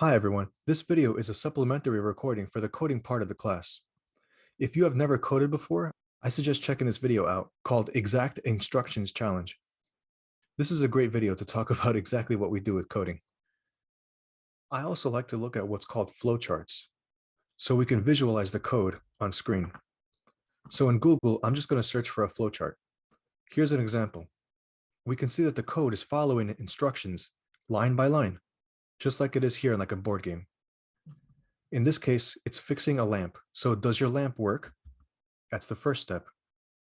Hi everyone, this video is a supplementary recording for the coding part of the class. If you have never coded before, I suggest checking this video out called Exact Instructions Challenge. This is a great video to talk about exactly what we do with coding. I also like to look at what's called flowcharts, so we can visualize the code on screen. So in Google, I'm just going to search for a flowchart. Here's an example. We can see that the code is following instructions line by line, just like it is here in like a board game. In this case, it's fixing a lamp. So does your lamp work? That's the first step.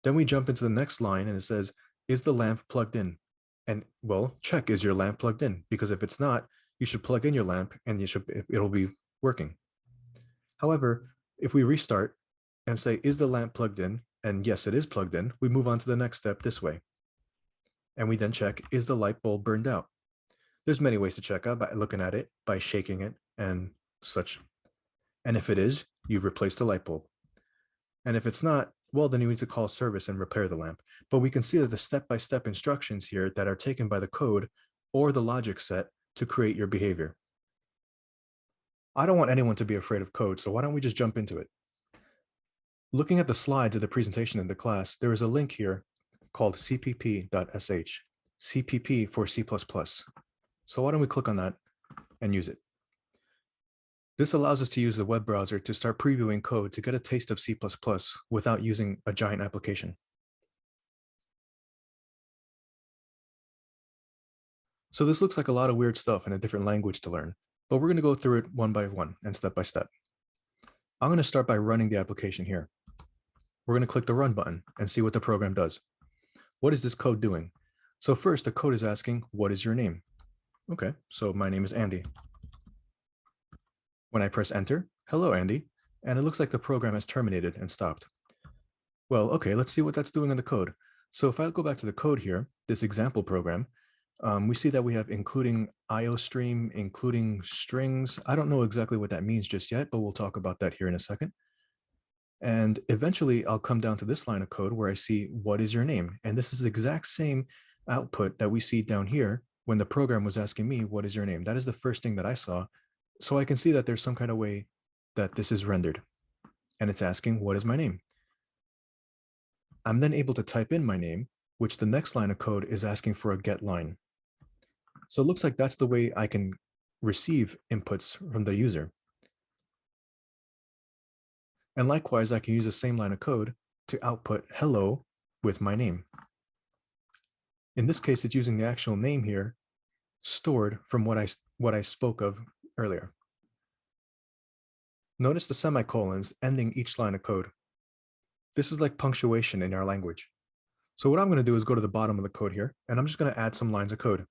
Then we jump into the next line and it says, is the lamp plugged in? And well, check, is your lamp plugged in? Because if it's not, you should plug in your lamp and it'll be working. However, if we restart and say, is the lamp plugged in? And yes, it is plugged in. We move on to the next step this way. And we then check, is the light bulb burned out? There's many ways to check out by looking at it, by shaking it and such. And if it is, you've replaced the light bulb. And if it's not, well, then you need to call service and repair the lamp. But we can see that the step-by-step instructions here that are taken by the code or the logic set to create your behavior. I don't want anyone to be afraid of code, so why don't we just jump into it? Looking at the slides of the presentation in the class, there is a link here called cpp.sh, CPP for C++. So why don't we click on that and use it? This allows us to use the web browser to start previewing code to get a taste of C++ without using a giant application. So this looks like a lot of weird stuff in a different language to learn, but we're going to go through it one by one and step by step. I'm going to start by running the application here. We're going to click the run button and see what the program does. What is this code doing? So first, the code is asking, what is your name? Okay, so my name is Andy. When I press enter, hello, Andy, and it looks like the program has terminated and stopped. Well, okay, let's see what that's doing in the code. So if I go back to the code here, this example program, we see that we have including IOStream, including strings. I don't know exactly what that means just yet, but we'll talk about that here in a second. And eventually I'll come down to this line of code where I see what is your name? And this is the exact same output that we see down here when the program was asking me, what is your name? That is the first thing that I saw. So I can see that there's some kind of way that this is rendered. And it's asking, what is my name? I'm then able to type in my name, which the next line of code is asking for a get line. So it looks like that's the way I can receive inputs from the user. And likewise, I can use the same line of code to output hello with my name. In this case, it's using the actual name here stored from what I spoke of earlier. Notice the semicolons ending each line of code. This is like punctuation in our language. So what I'm going to do is go to the bottom of the code here, and I'm just going to add some lines of code.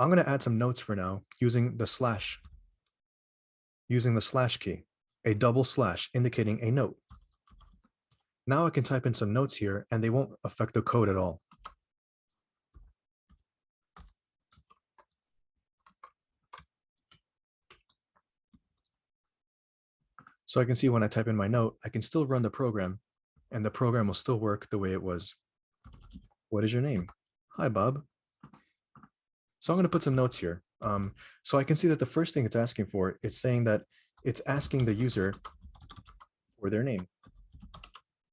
I'm going to add some notes for now using the slash key, a double slash indicating a note. Now I can type in some notes here and they won't affect the code at all. So I can see when I type in my note, I can still run the program and the program will still work the way it was. What is your name? Hi, Bob. So I'm going to put some notes here. So I can see that the first thing it's asking for, it's saying that it's asking the user for their name.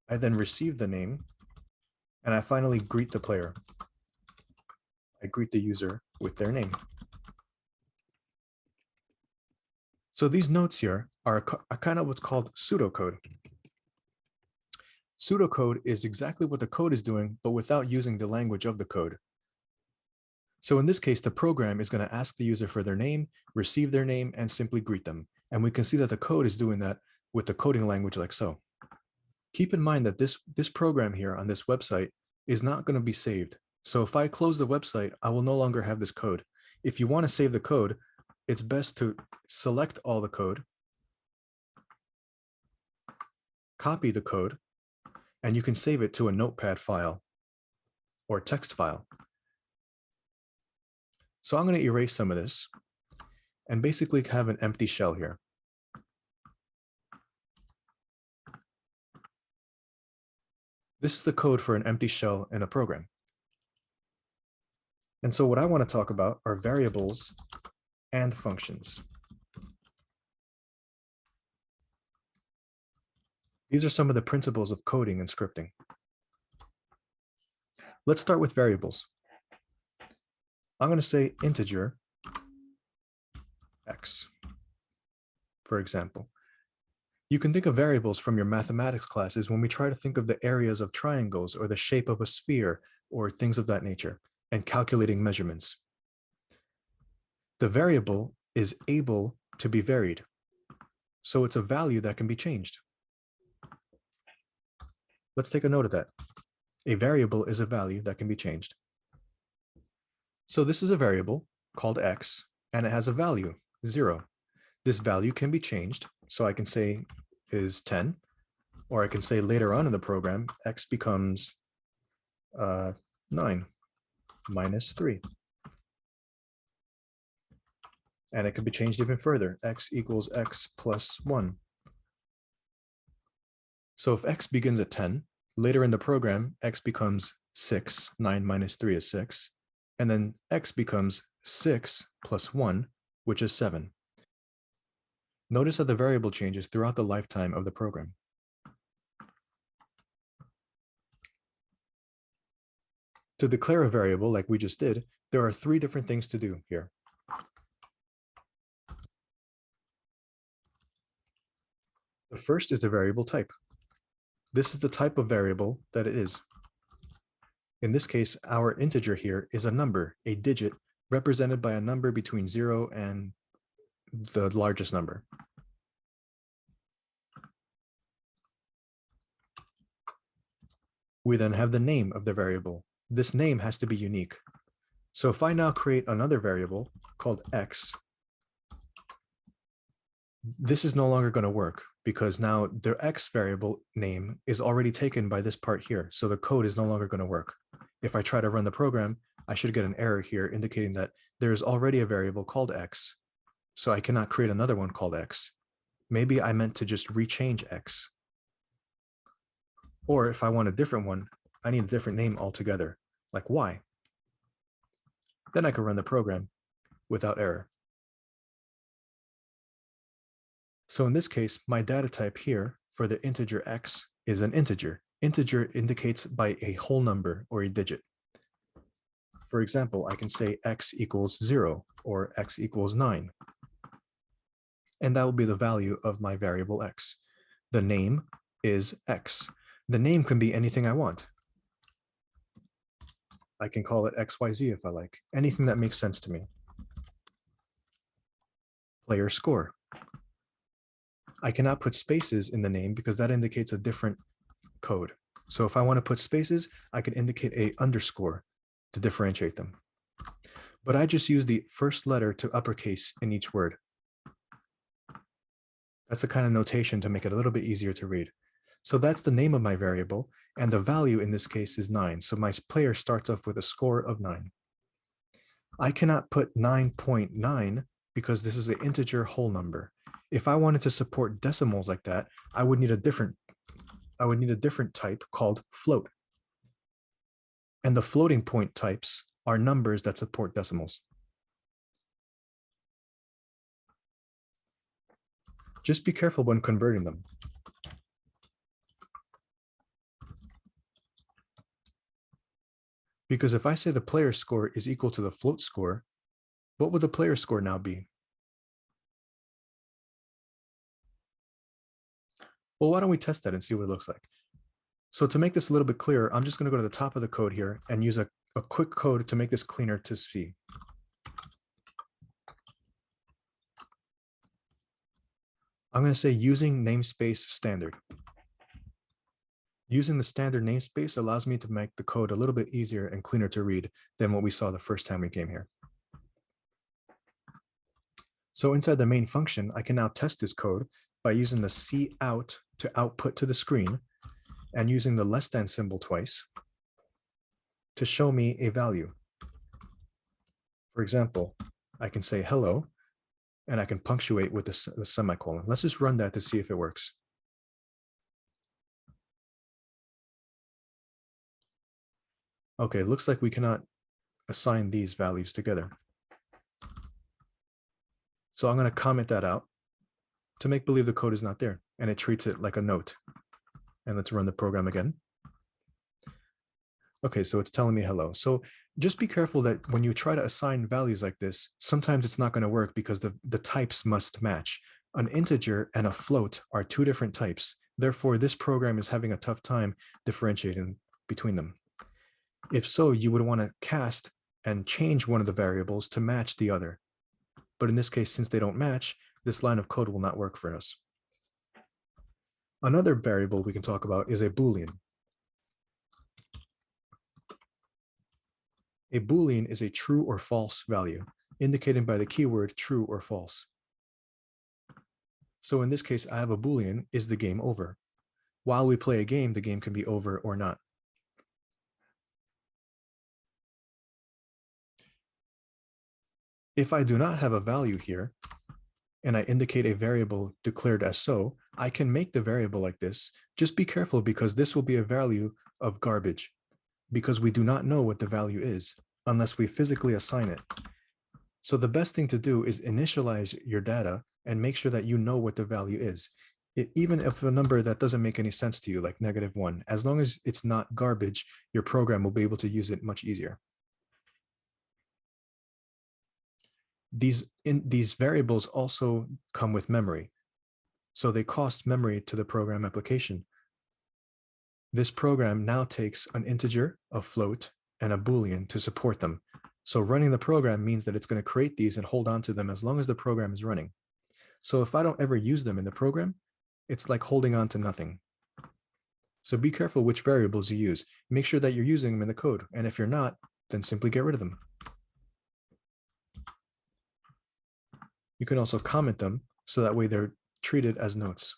I then receive the name and I finally greet the player. I greet the user with their name. So these notes here are kind of what's called pseudocode. Pseudocode is exactly what the code is doing, but without using the language of the code. So in this case, the program is going to ask the user for their name, receive their name, and simply greet them. And we can see that the code is doing that with the coding language like so. Keep in mind that this program here on this website is not going to be saved. So if I close the website, I will no longer have this code. If you want to save the code, it's best to select all the code, copy the code, and you can save it to a notepad file or text file. So I'm going to erase some of this and basically have an empty shell here. This is the code for an empty shell in a program. And so what I want to talk about are variables and functions. These are some of the principles of coding and scripting. Let's start with variables. I'm going to say integer x, for example. You can think of variables from your mathematics classes when we try to think of the areas of triangles or the shape of a sphere or things of that nature and calculating measurements. The variable is able to be varied, so it's a value that can be changed. Let's take a note of that. A variable is a value that can be changed. So this is a variable called x, and it has a value, 0. This value can be changed, so I can say is 10, or I can say later on in the program, x becomes 9 minus 3. And it can be changed even further, x equals x plus 1. So if x begins at 10, later in the program, x becomes 6, 9 minus 3 is 6, and then x becomes 6 plus 1, which is 7. Notice how the variable changes throughout the lifetime of the program. To declare a variable like we just did, there are 3 different things to do here. The first is the variable type. This is the type of variable that it is. In this case, our integer here is a number, a digit, represented by a number between 0 and the largest number. We then have the name of the variable. This name has to be unique. So if I now create another variable called x, this is no longer going to work because now the x variable name is already taken by this part here. So the code is no longer going to work. If I try to run the program, I should get an error here indicating that there is already a variable called x. So I cannot create another one called x. Maybe I meant to just rechange x. Or if I want a different one, I need a different name altogether, like y. Then I can run the program without error. So in this case, my data type here for the integer x is an integer. Integer indicates by a whole number or a digit. For example, I can say x equals 0 or x equals 9. And that will be the value of my variable x. The name is x. The name can be anything I want. I can call it XYZ if I like, anything that makes sense to me. Player score. I cannot put spaces in the name because that indicates a different code. So if I want to put spaces, I can indicate a underscore to differentiate them. But I just use the first letter to uppercase in each word. That's the kind of notation to make it a little bit easier to read. So that's the name of my variable, and the value in this case is 9. So my player starts off with a score of 9. I cannot put 9.9 because this is an integer whole number. If I wanted to support decimals like that, I would need a different type called float. And the floating point types are numbers that support decimals. Just be careful when converting them. Because if I say the player score is equal to the float score, what would the player score now be? Well, why don't we test that and see what it looks like? So to make this a little bit clearer, I'm just going to go to the top of the code here and use a quick code to make this cleaner to see. I'm going to say using namespace standard. Using the standard namespace allows me to make the code a little bit easier and cleaner to read than what we saw the first time we came here. So inside the main function, I can now test this code by using the cout to output to the screen and using the less than symbol twice to show me a value. For example, I can say hello, and I can punctuate with the semicolon. Let's just run that to see if it works. Okay, it looks like we cannot assign these values together. So I'm going to comment that out to make believe the code is not there, and it treats it like a note. And let's run the program again. Okay, so it's telling me hello. So just be careful that when you try to assign values like this, sometimes it's not going to work because the types must match. An integer and a float are two different types. Therefore, this program is having a tough time differentiating between them. If so, you would want to cast and change one of the variables to match the other. But in this case, since they don't match, this line of code will not work for us. Another variable we can talk about is a Boolean. A Boolean is a true or false value, indicated by the keyword true or false. So in this case, I have a Boolean, is the game over? While we play a game, the game can be over or not. If I do not have a value here, and I indicate a variable declared as so, I can make the variable like this. Just be careful because this will be a value of garbage because we do not know what the value is unless we physically assign it. So the best thing to do is initialize your data and make sure that you know what the value is. Even if a number that doesn't make any sense to you, like -1, as long as it's not garbage, your program will be able to use it much easier. These variables also come with memory. So they cost memory to the program application. This program now takes an integer, a float, and a Boolean to support them. So running the program means that it's going to create these and hold on to them as long as the program is running. So if I don't ever use them in the program, it's like holding on to nothing. So be careful which variables you use. Make sure that you're using them in the code. And if you're not, then simply get rid of them. You can also comment them so that way they're treated as notes.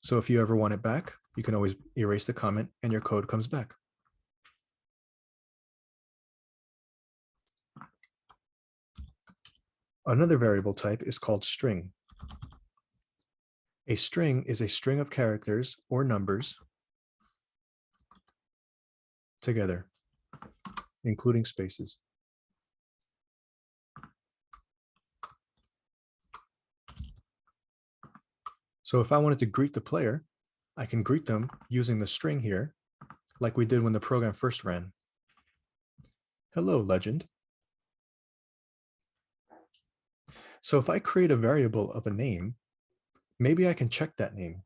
So if you ever want it back, you can always erase the comment and your code comes back. Another variable type is called string. A string is a string of characters or numbers together, including spaces. So if I wanted to greet the player, I can greet them using the string here, like we did when the program first ran. Hello, legend. So if I create a variable of a name, maybe I can check that name.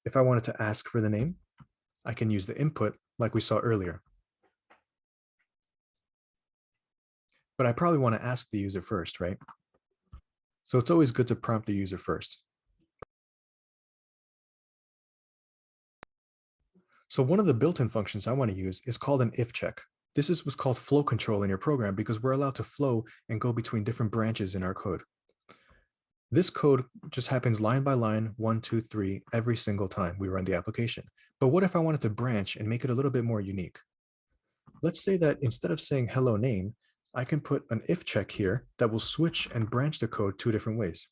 If I wanted to ask for the name, I can use the input like we saw earlier. But I probably want to ask the user first, right? So it's always good to prompt the user first. So one of the built-in functions I want to use is called an if check. This is what's called flow control in your program because we're allowed to flow and go between different branches in our code. This code just happens line by line, 1, 2, 3, every single time we run the application. But what if I wanted to branch and make it a little bit more unique? Let's say that instead of saying hello name, I can put an if check here that will switch and branch the code two different ways.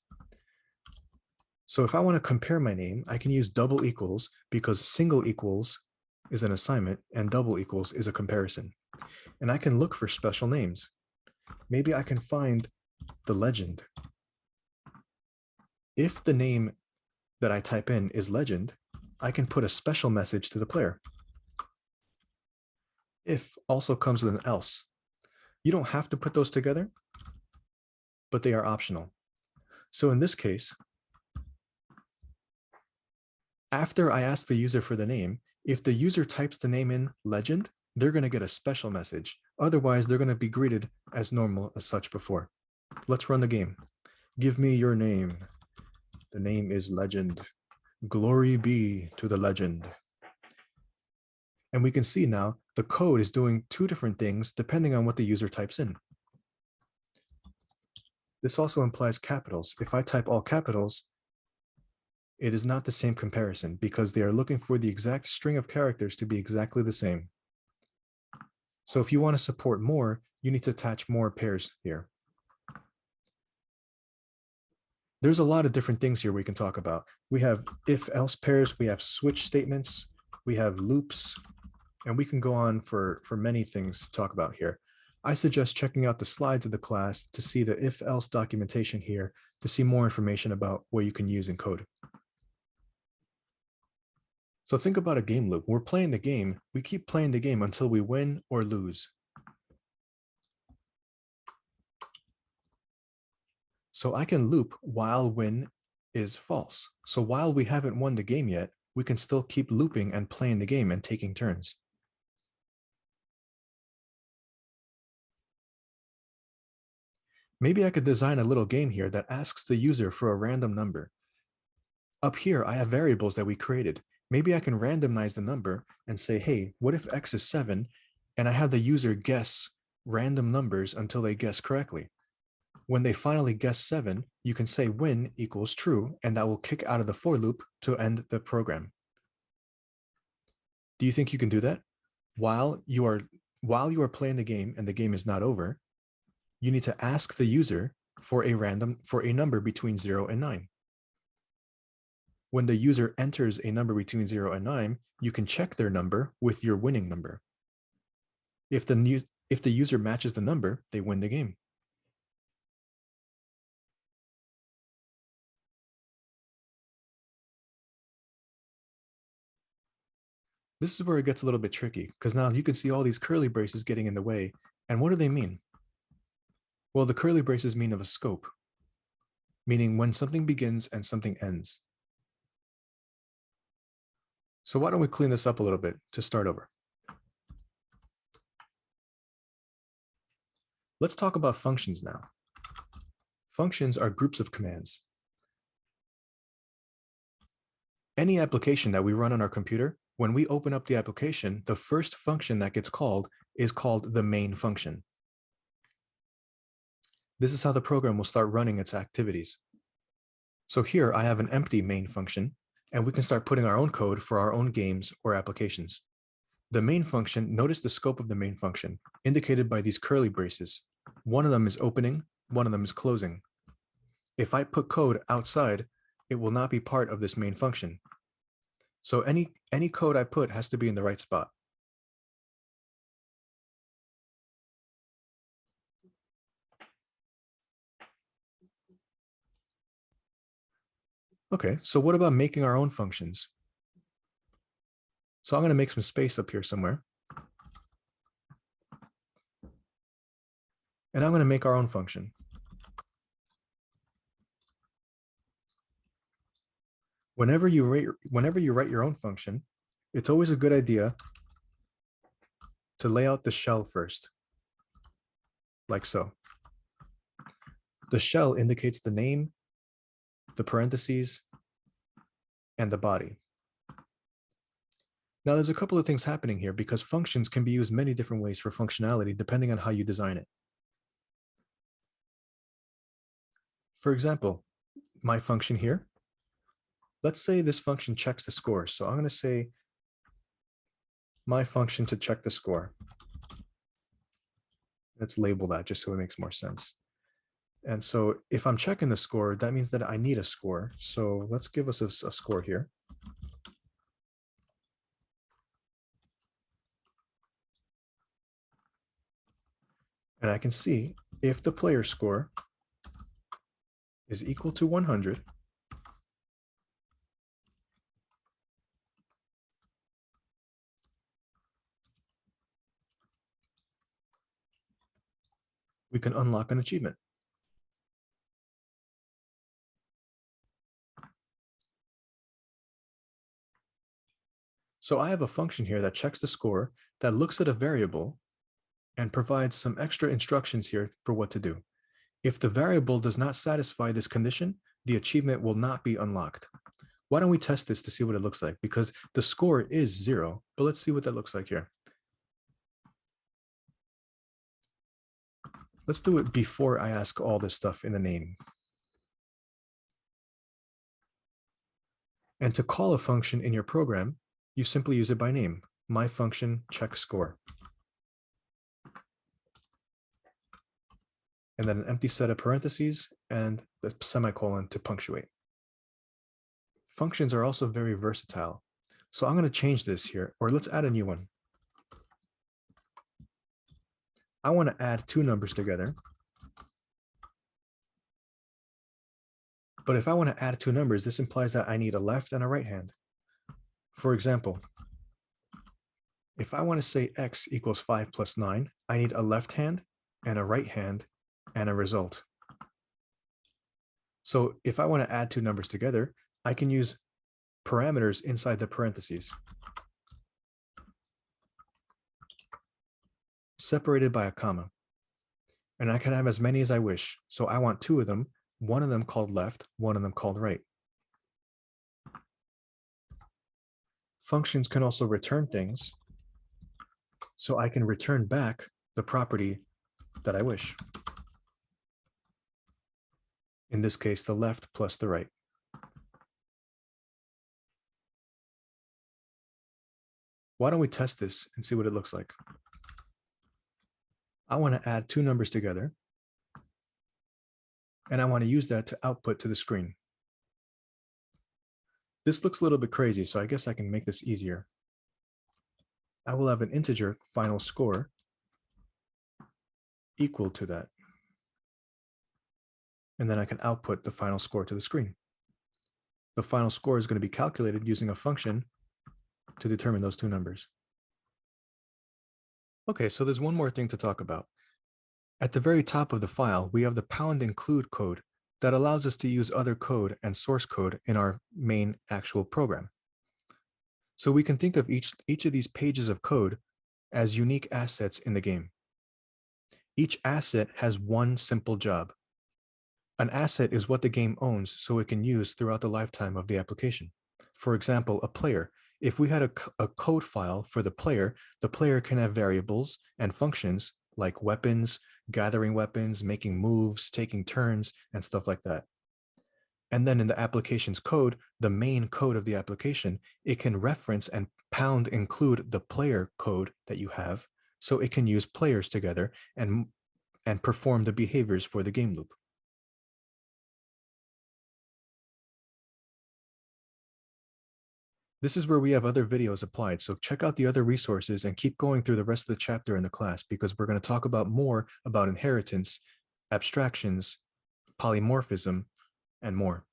So if I want to compare my name, I can use double equals because single equals is an assignment and double equals is a comparison. And I can look for special names. Maybe I can find the legend. If the name that I type in is legend, I can put a special message to the player. If also comes with an else. You don't have to put those together, but they are optional. So in this case, after I ask the user for the name, if the user types the name in legend, they're going to get a special message. Otherwise, they're going to be greeted as normal as such before. Let's run the game. Give me your name. The name is legend. Glory be to the legend. And we can see now the code is doing two different things depending on what the user types in. This also implies capitals. If I type all capitals, it is not the same comparison because they are looking for the exact string of characters to be exactly the same. So if you want to support more, you need to attach more pairs here. There's a lot of different things here we can talk about. We have if-else pairs, we have switch statements, we have loops, and we can go on for many things to talk about here. I suggest checking out the slides of the class to see the if-else documentation here to see more information about what you can use in code. So think about a game loop. We're playing the game. We keep playing the game until we win or lose. So I can loop while win is false. So while we haven't won the game yet, we can still keep looping and playing the game and taking turns. Maybe I could design a little game here that asks the user for a random number. Up here, I have variables that we created. Maybe I can randomize the number and say, hey, what if X is 7? And I have the user guess random numbers until they guess correctly. When they finally guess 7, you can say win equals true, and that will kick out of the for loop to end the program. Do you think you can do that? While you are playing the game and the game is not over, you need to ask the user for a number between 0 and 9. When the user enters a number between 0 and 9, you can check their number with your winning number. If the user matches the number, they win the game. This is where it gets a little bit tricky, because now you can see all these curly braces getting in the way. And what do they mean? Well, the curly braces mean of a scope, meaning when something begins and something ends. So why don't we clean this up a little bit to start over? Let's talk about functions now. Functions are groups of commands. Any application that we run on our computer, when we open up the application, the first function that gets called is called the main function. This is how the program will start running its activities. So here I have an empty main function, and we can start putting our own code for our own games or applications. The main function, notice the scope of the main function, indicated by these curly braces. One of them is opening, one of them is closing. If I put code outside, it will not be part of this main function. So any code I put has to be in the right spot. Okay, so what about making our own functions? So I'm going to make some space up here somewhere. And I'm going to make our own function. Whenever you write your own function, it's always a good idea to lay out the shell first, like so. The shell indicates the name, the parentheses, and the body. Now, there's a couple of things happening here because functions can be used many different ways for functionality depending on how you design it. For example, my function here, let's say this function checks the score. So I'm going to say my function to check the score. Let's label that just so it makes more sense. And so if I'm checking the score, that means that I need a score. So let's give us a score here. And I can see if the player score is equal to 100, we can unlock an achievement. So I have a function here that checks the score, that looks at a variable, and provides some extra instructions here for what to do. If the variable does not satisfy this condition, the achievement will not be unlocked. Why don't we test this to see what it looks like? Because the score is 0, but let's see what that looks like here. Let's do it before I ask all this stuff in the name. And to call a function in your program, you simply use it by name. My function check score. And then an empty set of parentheses and the semicolon to punctuate. Functions are also very versatile. So I'm going to change this here, or let's add a new one. I want to add two numbers together. But if I want to add two numbers, this implies that I need a left and a right hand. For example, if I want to say x equals 5 plus 9, I need a left hand and a right hand and a result. So if I want to add two numbers together, I can use parameters inside the parentheses, separated by a comma. And I can have as many as I wish. So I want two of them, one of them called left, one of them called right. Functions can also return things. So I can return back the property that I wish. In this case, the left plus the right. Why don't we test this and see what it looks like? I want to add two numbers together, and I want to use that to output to the screen. This looks a little bit crazy, so I guess I can make this easier. I will have an integer final score equal to that. And then I can output the final score to the screen. The final score is going to be calculated using a function to determine those two numbers. Okay, so there's one more thing to talk about. At the very top of the file, we have the #include code that allows us to use other code and source code in our main actual program. So we can think of each of these pages of code as unique assets in the game. Each asset has one simple job. An asset is what the game owns, so it can use throughout the lifetime of the application. For example, a player. If we had a code file for the player can have variables and functions like weapons, gathering weapons, making moves, taking turns, and stuff like that. And then in the application's code, the main code of the application, it can reference and #include the player code that you have, so it can use players together and perform the behaviors for the game loop. This is where we have other videos applied, so check out the other resources and keep going through the rest of the chapter in the class, because we're going to talk about more about inheritance, abstractions, polymorphism, and more.